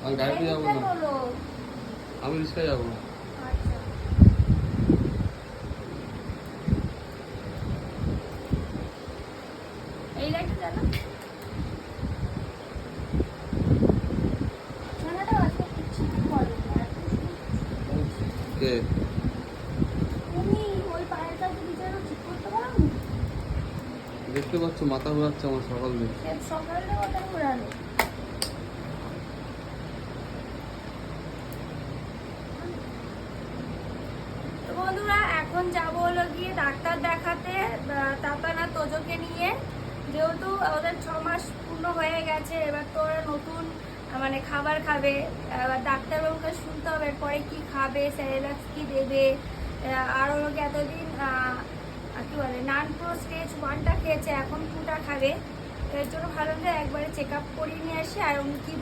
আমি গাড়িতে যাবো না, আমি রিক্সায় যাবো। আচ্ছা এই লাইটটা জানো জানাটা আজকে কিছু বলো কে? তুমি ওই পায়েরটা যদি জানো ঠিক করতে পারো না? দেখতে পাচ্ছ মাথা ঘোরাচ্ছে আমার সকাল থেকে। সকালে ওটা ঘোরানো তো বন্ধুরা এখন যাবো হলো গিয়ে ডাক্তার দেখাতে তাতানা তোজোকে নিয়ে, যেহেতু ওদের 6 মাস পূর্ণ হয়ে গেছে। এবার তো ওরা নতুন মানে খাবার খাবে, এবার ডাক্তারবাবুকে শুনতে হবে এরপরে কি খাবে, স্যারেলাক্স কি দেবে। আর ওকে এতদিন কি বলে নান প্রো স্টেজ 1টা খেয়েছে, এখন 2টা খাবে। এর জন্য ভালো হলে একবারে চেক আপ করিয়ে নিয়ে আসি। আর উনি কি